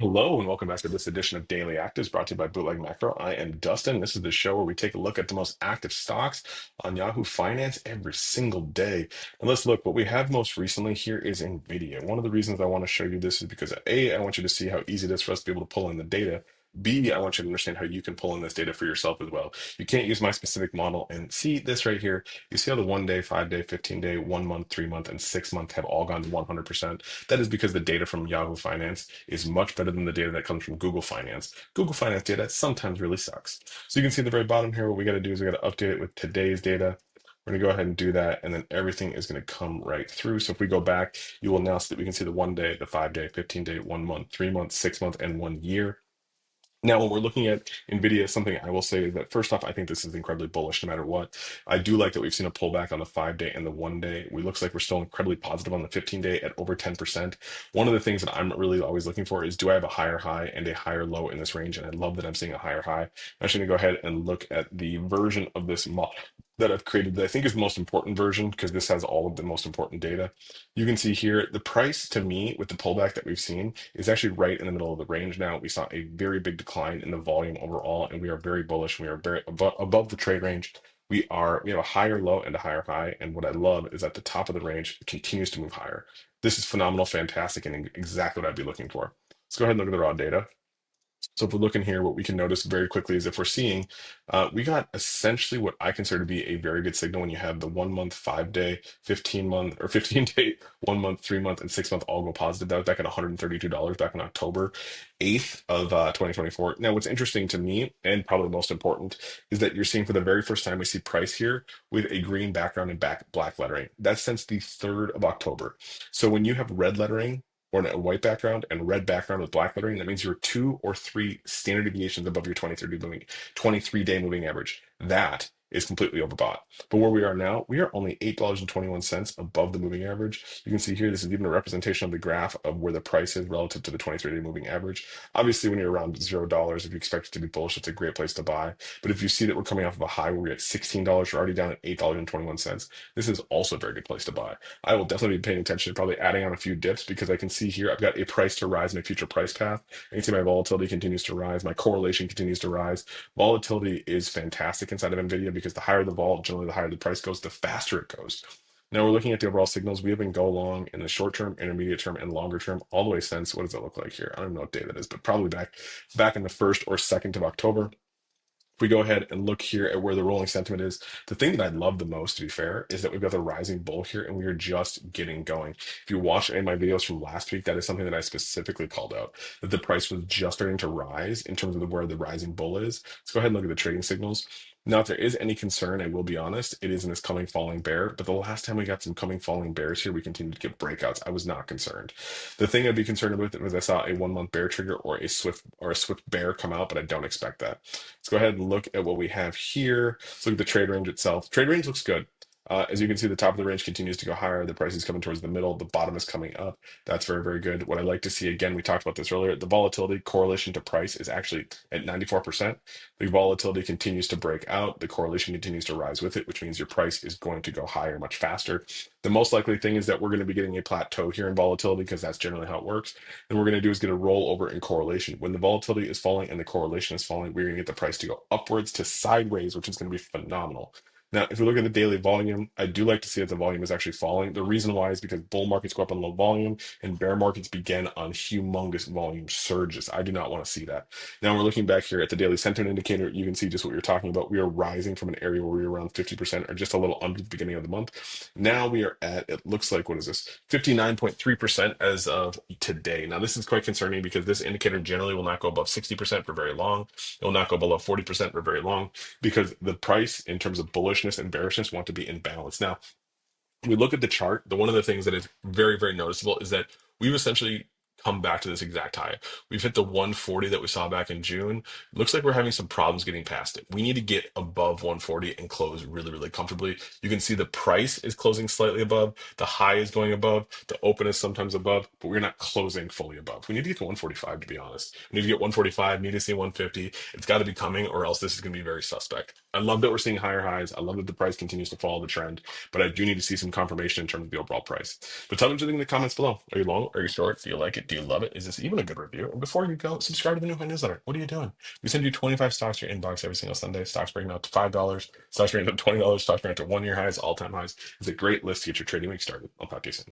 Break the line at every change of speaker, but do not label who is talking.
Hello and welcome back to this edition of Daily Actives brought to you by Bootleg Macro. I am Dustin. This is the show where we take a look at the most active stocks on Yahoo Finance every single day. And let's look, what we have most recently here is NVIDIA. One of the reasons I want to show you this is because A, I want you to see how easy it is for us to be able to pull in the data. B, I want you to understand how you can pull in this data for yourself as well. You can't use my specific model and see this right here. You see how the 1 day, 5 day, 15 day, 1 month, 3 month, and 6 month have all gone to 100%. That is because the data from Yahoo Finance is much better than the data that comes from Google Finance. Google Finance data sometimes really sucks. So you can see at the very bottom here, what we got to do is we got to update it with today's data. We're going to go ahead and do that, and then everything is going to come right through. So if we go back, you will now see that we can see the 1 day, the 5 day, 15 day, 1 month, 3 month, 6 month, and 1 year. Now, when we're looking at NVIDIA, something I will say is that first off, I think this is incredibly bullish no matter what. I do like that we've seen a pullback on the 5 day and the 1 day. We looks like we're still incredibly positive on the 15 day at over 10%. One of the things that I'm really always looking for is, do I have a higher high and a higher low in this range? And I love that I'm seeing a higher high. I'm actually going to go ahead and look at the version of this model that I've created that I think is the most important version because this has all of the most important data. You can see here the price to me with the pullback that we've seen is actually right in the middle of the range now. We saw a very big decline in the volume overall, and we are very bullish. We are very above the trade range. We have a higher low and a higher high. And what I love is at the top of the range, it continues to move higher. This is phenomenal, fantastic, and exactly what I'd be looking for. Let's go ahead and look at the raw data. So if we look in here, what we can notice very quickly is if we're seeing, we got essentially what I consider to be a very good signal when you have the 1 month, 5 day, 15 month, or 15 day, 1 month, 3 month, and 6 month all go positive. That was back at $132 back on October 8th of 2024. Now, what's interesting to me, and probably most important, is that you're seeing for the very first time we see price here with a green background and black lettering. That's since the 3rd of October. So when you have red lettering, or a white background and red background with black lettering, that means you're 2 or 3 standard deviations above your 23-day moving average. That is completely overbought. But where we are now, we are only $8.21 above the moving average. You can see here, this is even a representation of the graph of where the price is relative to the 23-day moving average. Obviously, when you're around $0, if you expect it to be bullish, it's a great place to buy. But if you see that we're coming off of a high where we're at $16, we're already down at $8.21. This is also a very good place to buy. I will definitely be paying attention, probably adding on a few dips because I can see here I've got a price to rise in a future price path. I can see my volatility continues to rise, my correlation continues to rise. Volatility is fantastic inside of NVIDIA because the higher the vol, generally the higher the price goes, the faster it goes. Now we're looking at the overall signals. We have been go long in the short term, intermediate term, and longer term, all the way since, what does that look like here? I don't even know what day that is, but probably back in the 1st or 2nd of October. If we go ahead and look here at where the rolling sentiment is, the thing that I love the most, to be fair, is that we've got the rising bull here and we are just getting going. If you watch any of my videos from last week, that is something that I specifically called out, that the price was just starting to rise in terms of where the rising bull is. Let's go ahead and look at the trading signals. Now, if there is any concern, I will be honest, it is in this coming falling bear. But the last time we got some coming falling bears here, we continued to get breakouts. I was not concerned. The thing I'd be concerned with was I saw a 1 month bear trigger or a swift bear come out, but I don't expect that. Let's go ahead and look at what we have here. Let's look at the trade range itself. Trade range looks good. As you can see, the top of the range continues to go higher. The price is coming towards the middle. The bottom is coming up. That's very, very good. What I like to see, again, we talked about this earlier, the volatility correlation to price is actually at 94%. The volatility continues to break out. The correlation continues to rise with it, which means your price is going to go higher much faster. The most likely thing is that we're going to be getting a plateau here in volatility because that's generally how it works. And what we're going to do is get a rollover in correlation. When the volatility is falling and the correlation is falling, we're going to get the price to go upwards to sideways, which is going to be phenomenal. Now, if we look at the daily volume, I do like to see that the volume is actually falling. The reason why is because bull markets go up on low volume and bear markets begin on humongous volume surges. I do not want to see that. Now we're looking back here at the daily sentiment indicator. You can see just what you're talking about. We are rising from an area where we were around 50% or just a little under the beginning of the month. Now we are at, it looks like, what is this? 59.3% as of today. Now this is quite concerning because this indicator generally will not go above 60% for very long. It will not go below 40% for very long because the price in terms of bullishness and bearishness want to be in balance. Now, we look at the chart, one of the things that is very, very noticeable is that we've essentially come back to this exact high. We've hit the 140 that we saw back in June. Looks like we're having some problems getting past it. We need to get above 140 and close really, really comfortably. You can see the price is closing slightly above. The high is going above. The open is sometimes above, but we're not closing fully above. We need to get to 145, to be honest. We need to get 145, need to see 150. It's got to be coming, or else this is going to be very suspect. I love that we're seeing higher highs. I love that the price continues to follow the trend, but I do need to see some confirmation in terms of the overall price. But tell me what you think in the comments below. Are you long? Are you short? Do you like it? Do you love it? Is this even a good review? And before you go, subscribe to the New High newsletter. What are you doing? We send you 25 stocks to your inbox every single Sunday. Stocks breaking out to $5, stocks breaking out to $20, stocks breaking out to 1 year highs, all time highs. It's a great list to get your trading week started. I'll talk to you soon.